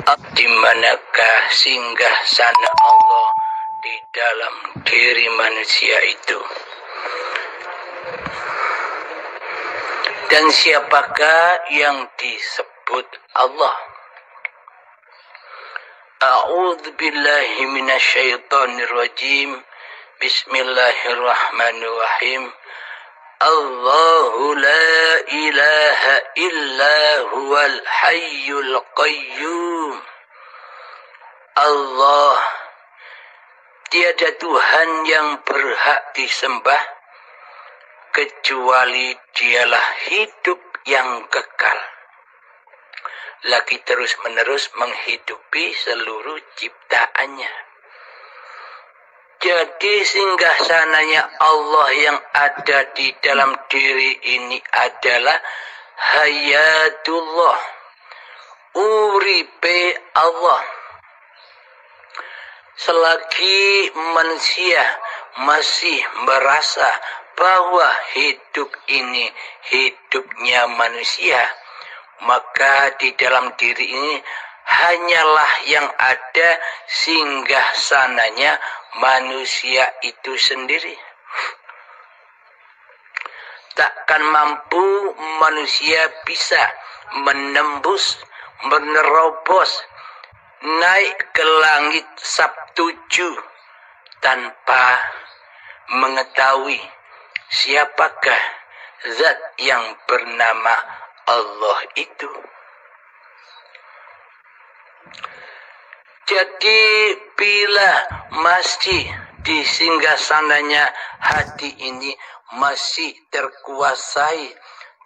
Di manakah singgah sana Allah di dalam diri manusia itu? Dan siapakah yang disebut Allah? A'udzu billahi minasyaitonir rajim. Bismillahirrahmanirrahim. Allahu la ilaha illa huwal hayyul qayyum. Allah, tiada Tuhan yang berhak disembah kecuali Dialah hidup yang kekal, lagi terus-menerus menghidupi seluruh ciptaannya. Jadi singgahsananya Allah yang ada di dalam diri ini adalah hayatullah, uripe Allah. Selagi manusia masih merasa bahwa hidup ini hidupnya manusia, maka di dalam diri ini hanyalah yang ada singgah sananya manusia itu sendiri. Takkan mampu manusia bisa menembus, menerobos, naik ke langit Sabtuju tanpa mengetahui siapakah zat yang bernama Allah itu. Jadi bila masih di singgasananya hati ini masih terkuasai,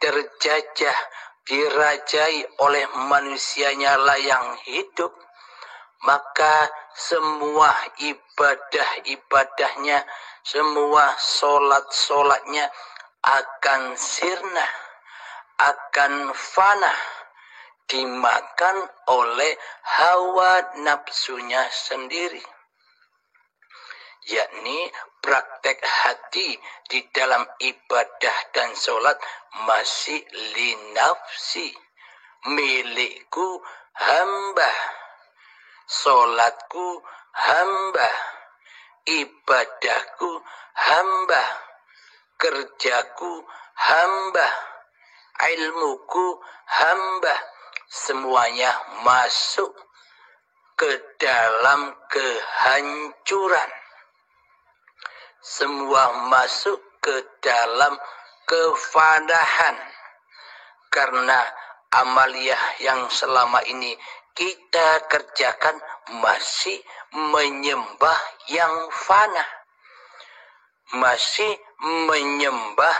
terjajah, dirajai oleh manusianya lah yang hidup, maka semua ibadah-ibadahnya, semua solat-solatnya akan sirna, akan fana, dimakan oleh hawa nafsunya sendiri. Yakni praktek hati di dalam ibadah dan solat masih linafsi, milikku hamba, solatku hamba, ibadahku hamba, kerjaku hamba, ilmuku hamba, semuanya masuk ke dalam kehancuran, semua masuk ke dalam kefanahan, karena amaliyah yang selama ini kita kerjakan masih menyembah yang fana, masih menyembah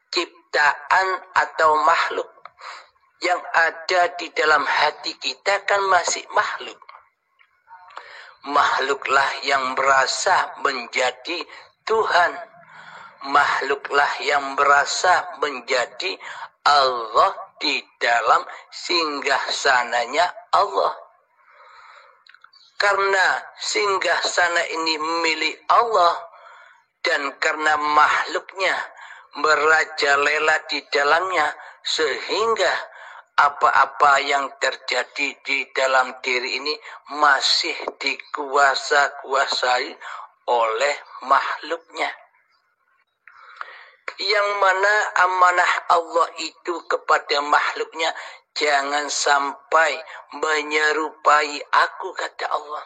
ciptaan atau makhluk. Yang ada di dalam hati kita kan masih makhluk. Makhluklah yang merasa menjadi Tuhan. Makhluklah yang merasa menjadi Allah di dalam singgahsananya Allah. Karena singgasana ini milik Allah, dan karena makhluknya merajalela di dalamnya, sehingga apa-apa yang terjadi di dalam diri ini masih dikuasai oleh makhluknya. Yang mana amanah Allah itu kepada makhluknya, jangan sampai menyerupai aku, kata Allah.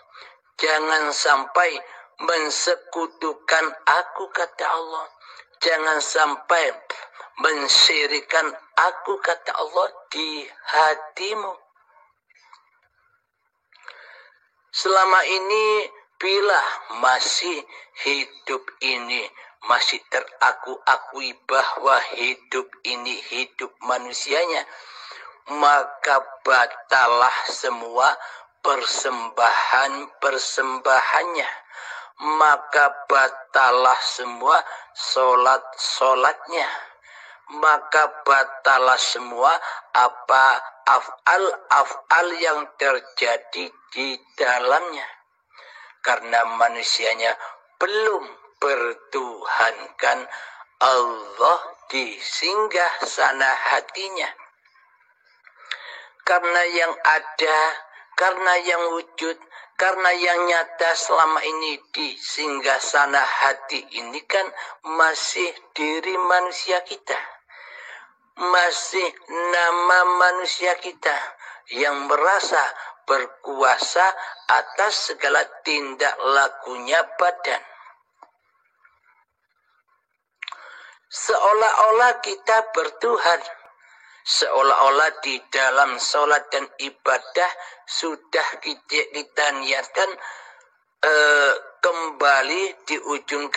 Jangan sampai mensekutukan aku, kata Allah. Jangan sampai mensyirikan aku, kata Allah, di hatimu. Selama ini bila masih hidup ini masih teraku-akui bahwa hidup ini hidup manusianya, maka batalah semua persembahannya, maka batalah semua solat-solatnya, maka batalah semua apa af'al yang terjadi di dalamnya, karena manusianya belum bertuhankan Allah di singgah sana hatinya. Karena yang ada karena yang wujud, karena yang nyata selama ini di singgasana hati ini kan masih diri manusia kita. Masih nama manusia kita yang merasa berkuasa atas segala tindak lakunya badan. Seolah-olah kita bertuhan, seolah-olah di dalam sholat dan ibadah sudah kita niatkan kembali di ujung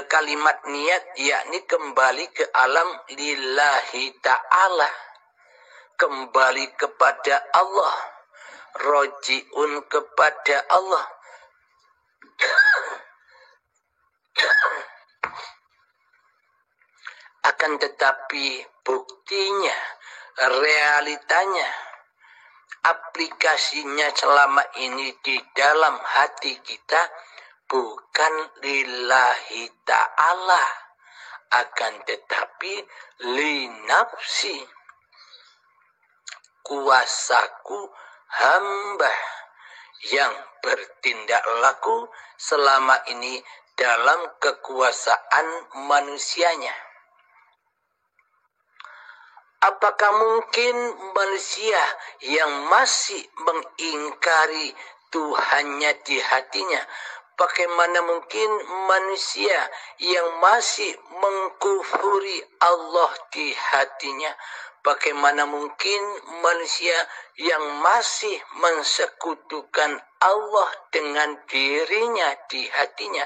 kalimat niat, yakni kembali ke alam lillahi ta'ala, kembali kepada Allah, rojiun kepada Allah. Akan tetapi buktinya, realitanya, aplikasinya selama ini di dalam hati kita bukan lillahi ta'ala, akan tetapi linafsi, kuasaku hamba yang bertindak laku selama ini dalam kekuasaan manusianya. Apakah mungkin manusia yang masih mengingkari Tuhannya di hatinya? Bagaimana mungkin manusia yang masih mengkufuri Allah di hatinya? Bagaimana mungkin manusia yang masih mensekutukan Allah dengan dirinya di hatinya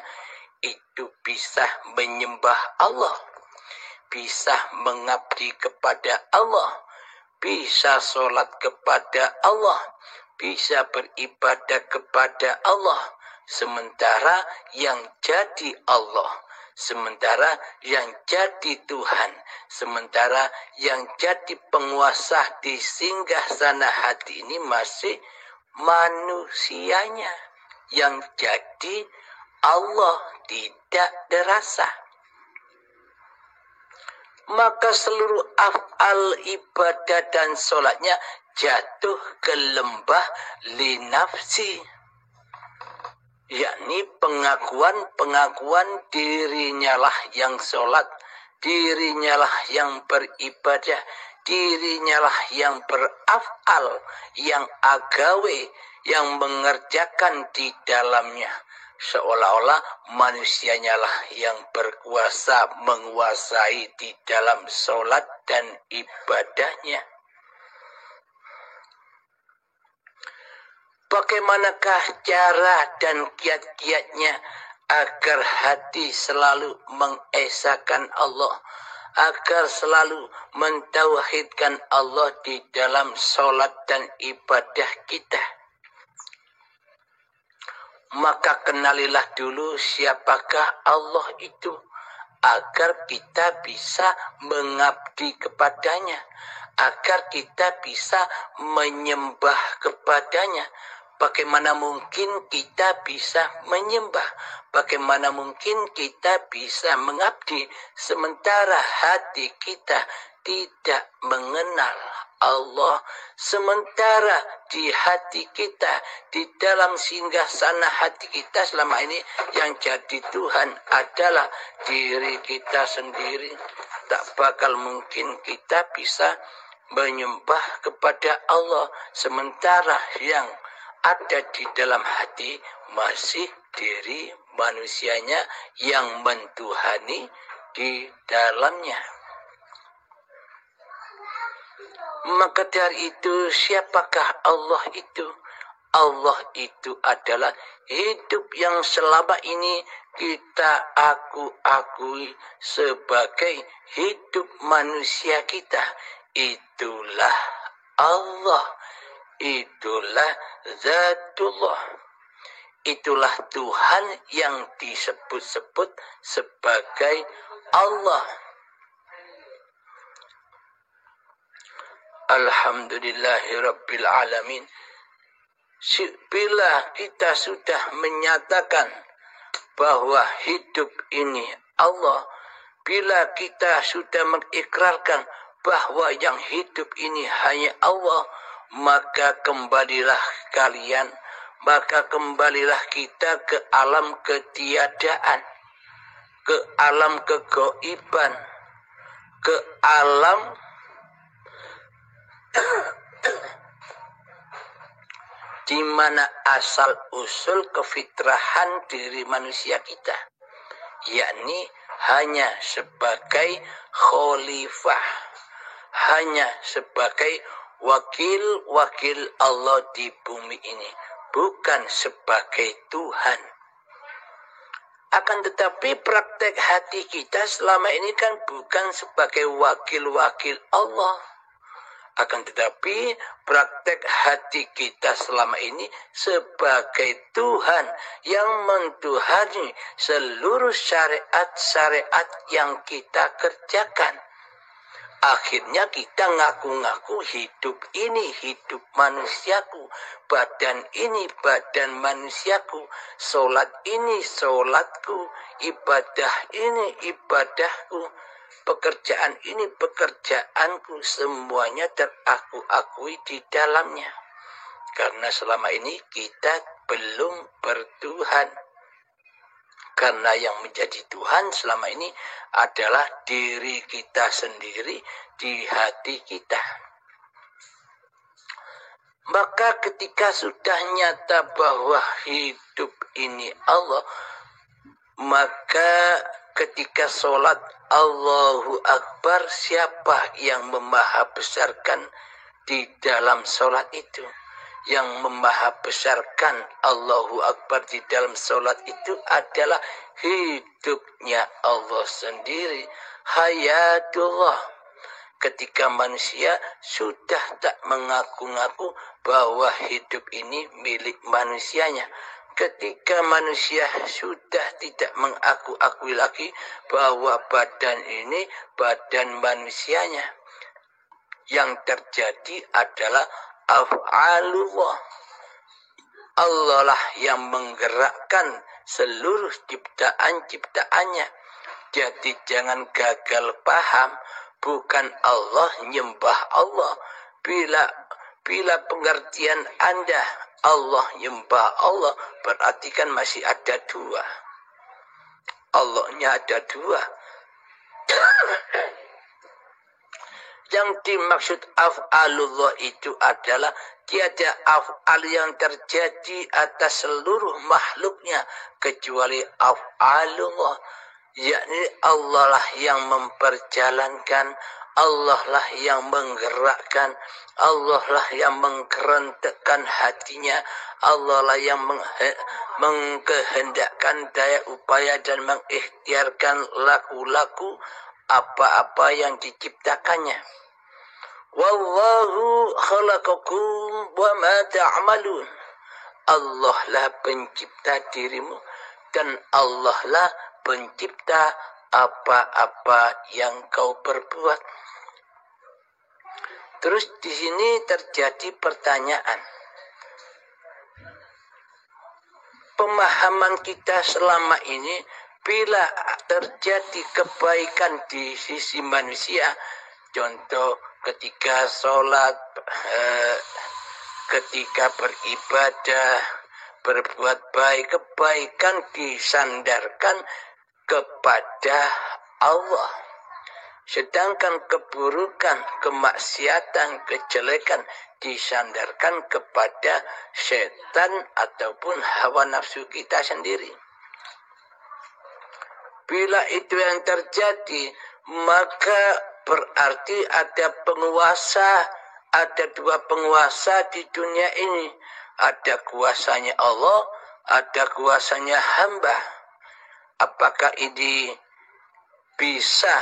itu bisa menyembah Allah, bisa mengabdi kepada Allah, bisa sholat kepada Allah, bisa beribadah kepada Allah, sementara yang jadi Allah, sementara yang jadi Tuhan, sementara yang jadi penguasa di singgasana hati ini masih manusianya, yang jadi Allah tidak dirasa. Maka seluruh af'al ibadah dan sholatnya jatuh ke lembah linafsi, yakni pengakuan dirinya lah yang sholat, dirinya lah yang beribadah, dirinya lah yang beraf'al, yang agawe, yang mengerjakan di dalamnya. Seolah-olah manusianya lah yang berkuasa menguasai di dalam sholat dan ibadahnya. Bagaimanakah cara dan kiat-kiatnya agar hati selalu mengesahkan Allah, agar selalu mentauhidkan Allah di dalam sholat dan ibadah kita? Maka kenalilah dulu siapakah Allah itu, agar kita bisa mengabdi kepadanya, agar kita bisa menyembah kepadanya. Bagaimana mungkin kita bisa menyembah? Bagaimana mungkin kita bisa mengabdi sementara hati kita tidak mengenal Allah, sementara di hati kita, di dalam singgasana hati kita selama ini yang jadi Tuhan adalah diri kita sendiri? Tak bakal mungkin kita bisa menyembah kepada Allah sementara yang ada di dalam hati masih diri manusianya yang mentuhani di dalamnya. Maka dari itu, siapakah Allah itu? Allah itu adalah hidup yang selama ini kita akui sebagai hidup manusia kita. Itulah Allah, itulah Zatullah, itulah Tuhan yang disebut-sebut sebagai Allah. Alhamdulillahirabbil alamin. Bila kita sudah menyatakan bahwa hidup ini Allah, bila kita sudah mengikrarkan bahwa yang hidup ini hanya Allah, maka kembalilah kalian, maka kembalilah kita ke alam ketiadaan, ke alam kegoiban, ke alam di mana asal usul kefitrahan diri manusia kita, yakni hanya sebagai khalifah, hanya sebagai wakil-wakil Allah di bumi ini, bukan sebagai Tuhan. Akan tetapi praktek hati kita selama ini kan bukan sebagai wakil-wakil Allah. Akan tetapi praktek hati kita selama ini sebagai Tuhan yang mentuhani seluruh syariat-syariat yang kita kerjakan. Akhirnya kita ngaku-ngaku hidup ini hidup manusiaku, badan ini badan manusiaku, sholat ini sholatku, ibadah ini ibadahku, pekerjaan ini pekerjaanku, semuanya teraku-akui di dalamnya. Karena selama ini kita belum bertuhan. Karena yang menjadi Tuhan selama ini adalah diri kita sendiri di hati kita. Maka ketika sudah nyata bahwa hidup ini Allah, maka ketika sholat Allahu Akbar, siapa yang memahabesarkan di dalam sholat itu? Yang memahabesarkan Allahu Akbar di dalam sholat itu adalah hidupnya Allah sendiri, hayatullah. Ketika manusia sudah tak mengaku-ngaku bahwa hidup ini milik manusianya, ketika manusia sudah tidak mengaku-akui lagi bahwa badan ini badan manusianya, yang terjadi adalah af'alullah. Allah lah yang menggerakkan seluruh ciptaan-ciptaannya. Jadi jangan gagal paham, bukan Allah nyembah Allah. Bila pengertian Anda Allah nyembah Allah, berarti kan masih ada dua. Allahnya ada dua. Yang dimaksud af'alullah itu adalah tiada af'al yang terjadi atas seluruh makhluknya kecuali af'alullah, yakni Allah lah yang memperjalankan, Allah lah yang menggerakkan, Allah lah yang mengkerentekkan hatinya, Allah lah yang mengkehendakkan daya upaya dan mengikhtiarkan laku-laku apa-apa yang diciptakannya. Wallahu khalaqakum wa ma ta'malun. Allah lah pencipta dirimu dan Allah lah pencipta apa-apa yang kau perbuat. Terus di sini terjadi pertanyaan. Pemahaman kita selama ini, bila terjadi kebaikan di sisi manusia, contoh ketika sholat, ketika beribadah, berbuat baik, kebaikan disandarkan kepada Allah. Sedangkan keburukan, kemaksiatan, kejelekan disandarkan kepada setan ataupun hawa nafsu kita sendiri. Bila itu yang terjadi, maka berarti ada penguasa, ada dua penguasa di dunia ini. Ada kuasanya Allah, ada kuasanya hamba. Apakah ini bisa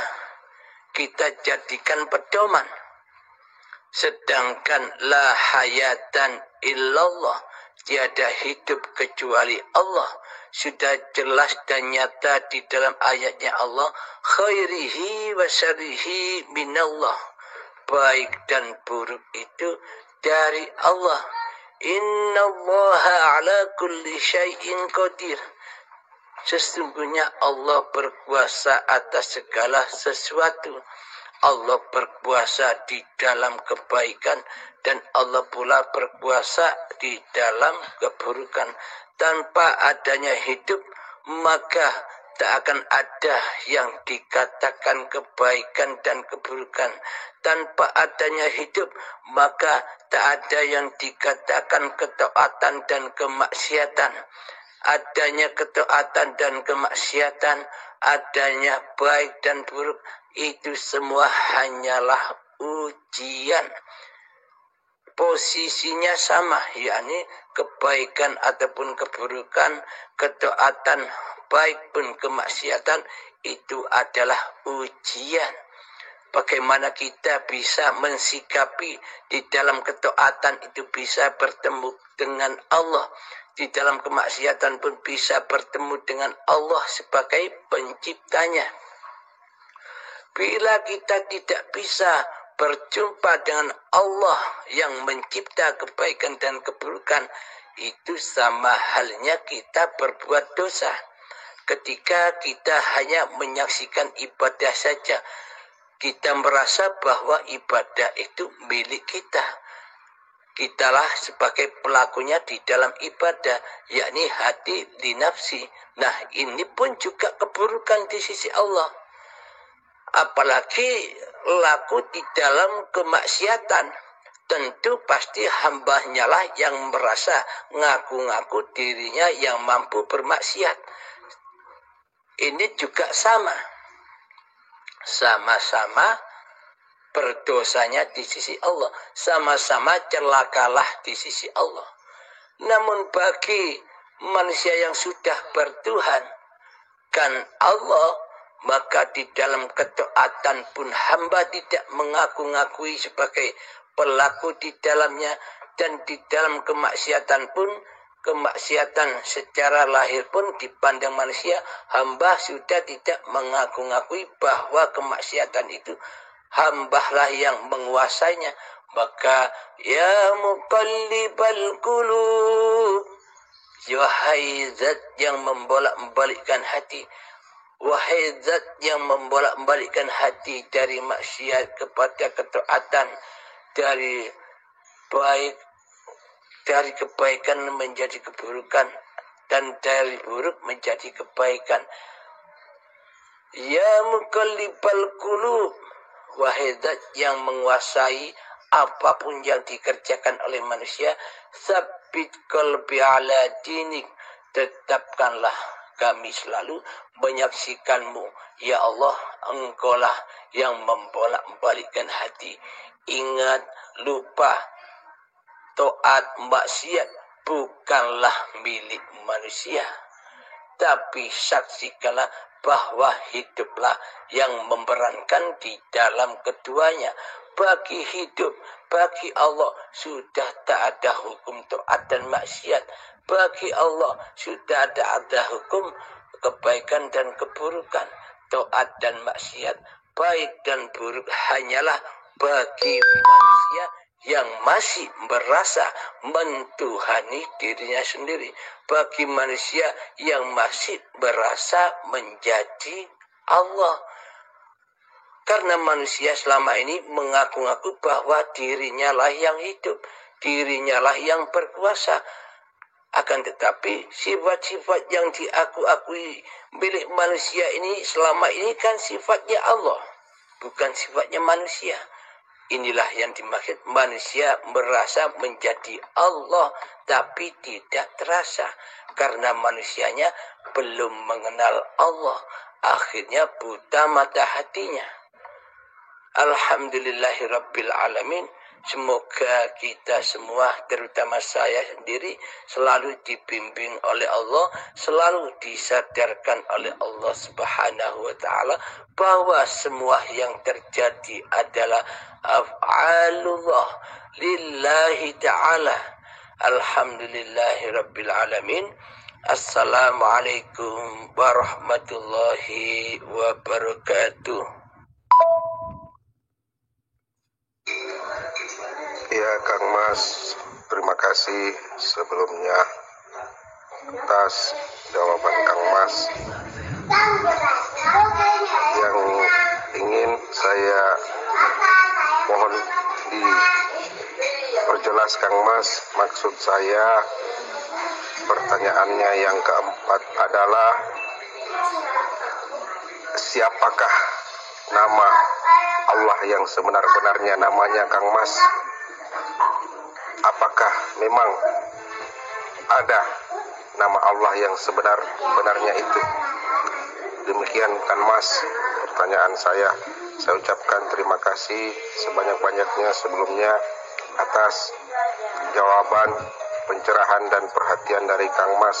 kita jadikan pedoman? Sedangkan la hayatan illallah, tiada hidup kecuali Allah, sudah jelas dan nyata di dalam ayatnya Allah, khairihi wa syarrihi minallah, baik dan buruk itu dari Allah. Innallaha ala kulli syai'in qadir, sesungguhnya Allah berkuasa atas segala sesuatu. Allah berkuasa di dalam kebaikan dan Allah pula berkuasa di dalam keburukan. Tanpa adanya hidup, maka tak akan ada yang dikatakan kebaikan dan keburukan. Tanpa adanya hidup, maka tak ada yang dikatakan ketaatan dan kemaksiatan. Adanya ketaatan dan kemaksiatan, adanya baik dan buruk, itu semua hanyalah ujian. Posisinya sama, yakni kebaikan ataupun keburukan, ketaatan baik pun kemaksiatan, itu adalah ujian. Bagaimana kita bisa mensikapi di dalam ketaatan itu bisa bertemu dengan Allah, di dalam kemaksiatan pun bisa bertemu dengan Allah sebagai penciptanya. Bila kita tidak bisa berjumpa dengan Allah yang mencipta kebaikan dan keburukan, itu sama halnya kita berbuat dosa. Ketika kita hanya menyaksikan ibadah saja, kita merasa bahwa ibadah itu milik kita. Kitalah sebagai pelakunya di dalam ibadah, yakni hati di nafsi. Nah, ini pun juga keburukan di sisi Allah. Apalagi laku di dalam kemaksiatan, tentu pasti hambanya lah yang merasa ngaku-ngaku dirinya yang mampu bermaksiat. Ini juga sama-sama berdosanya di sisi Allah, sama-sama celakalah di sisi Allah. Namun bagi manusia yang sudah bertuhan kan Allah, maka di dalam ketaatan pun hamba tidak mengaku-ngakui sebagai pelaku di dalamnya, dan di dalam kemaksiatan pun, kemaksiatan secara lahir pun dipandang manusia, hamba sudah tidak mengaku-ngakui bahwa kemaksiatan itu hambalah yang menguasainya. Maka ya muqallibal qulub, wahai zat yang membolak-balikkan hati, wahai zat yang membolak-balikkan hati dari maksiat kepada ketaatan, dari kebaikan menjadi keburukan, dan dari buruk menjadi kebaikan. Ya muqallibal qulub, wahai zat yang menguasai apapun yang dikerjakan oleh manusia, sabit qalbi ala dinik, tetapkanlah kami selalu menyaksikanmu. Ya Allah, engkaulah yang membolak-balikkan hati. Ingat, lupa, taat, maksiat bukanlah milik manusia, tapi saksikanlah bahwa hiduplah yang memerankan di dalam keduanya. Bagi hidup, bagi Allah sudah tak ada hukum taat dan maksiat. Bagi Allah sudah ada hukum kebaikan dan keburukan, taat dan maksiat, baik dan buruk hanyalah bagi manusia yang masih merasa mentuhani dirinya sendiri, bagi manusia yang masih merasa menjadi Allah. Karena manusia selama ini mengaku-ngaku bahwa dirinya lah yang hidup, dirinya lah yang berkuasa. Akan tetapi sifat-sifat yang diaku-akui milik manusia ini selama ini kan sifatnya Allah, bukan sifatnya manusia. Inilah yang dimaksud manusia merasa menjadi Allah, tapi tidak terasa. Karena manusianya belum mengenal Allah, akhirnya buta mata hatinya. Alhamdulillahirabbil alamin. Semoga kita semua, terutama saya sendiri, selalu dibimbing oleh Allah, selalu disadarkan oleh Allah Subhanahu wa ta'ala bahwa semua yang terjadi adalah af'alullah lillahi ta'ala. Alhamdulillahirabbil alamin. Assalamualaikum warahmatullahi wabarakatuh. Ya Kang Mas, terima kasih sebelumnya atas jawaban Kang Mas. Yang ingin saya jelas Kang Mas, maksud saya pertanyaannya yang keempat adalah siapakah nama Allah yang sebenar-benarnya namanya Kang Mas? Apakah memang ada nama Allah yang sebenar-benarnya itu? Demikian Kang Mas pertanyaan saya. Saya ucapkan terima kasih sebanyak-banyaknya sebelumnya atas jawaban, pencerahan dan perhatian dari Kang Mas.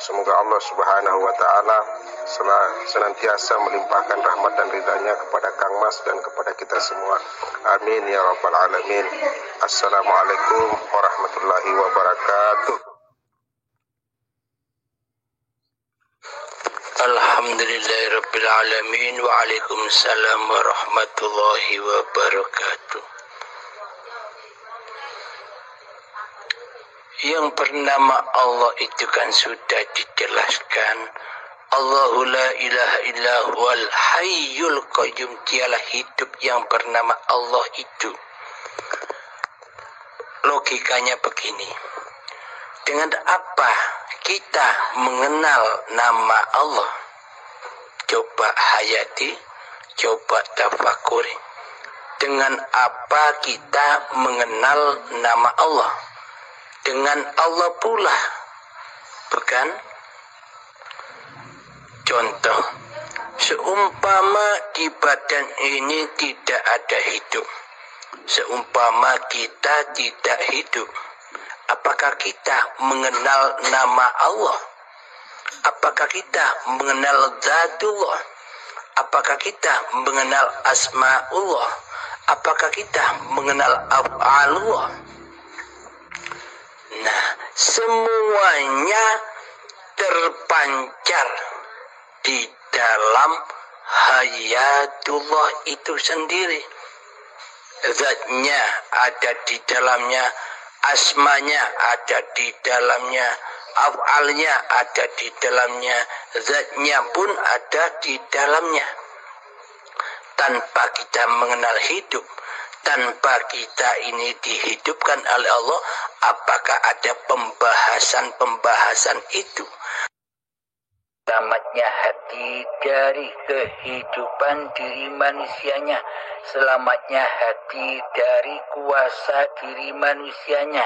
Semoga Allah Subhanahu wa Ta'ala senantiasa melimpahkan rahmat dan ridhanya kepada Kang Mas dan kepada kita semua. Amin ya rabbal alamin. Assalamualaikum warahmatullahi wabarakatuh. Alhamdulillahirabbil alamin. Waalaikumsalam warahmatullahi wabarakatuh. Yang bernama Allah itu kan sudah dijelaskan. Allahu la ilaha illa huwal hayyul qayyum. Dialah hidup yang bernama Allah itu. Logikanya begini. Dengan apa kita mengenal nama Allah? Coba hayati, coba tafakuri. Dengan apa kita mengenal nama Allah? Dengan Allah pula, bukan? Contoh, seumpama di badan ini tidak ada hidup, seumpama kita tidak hidup, apakah kita mengenal nama Allah? Apakah kita mengenal Zatullah? Apakah kita mengenal Asma'ullah? Apakah kita mengenal Af'alullah? Nah, semuanya terpancar di dalam hayatullah itu sendiri. Zatnya ada di dalamnya, asmanya ada di dalamnya, af'alnya ada di dalamnya, zatnya pun ada di dalamnya. Tanpa kita mengenal hidup, tanpa kita ini dihidupkan oleh Allah, apakah ada pembahasan-pembahasan itu? Selamatnya hati dari kehidupan diri manusianya, selamatnya hati dari kuasa diri manusianya,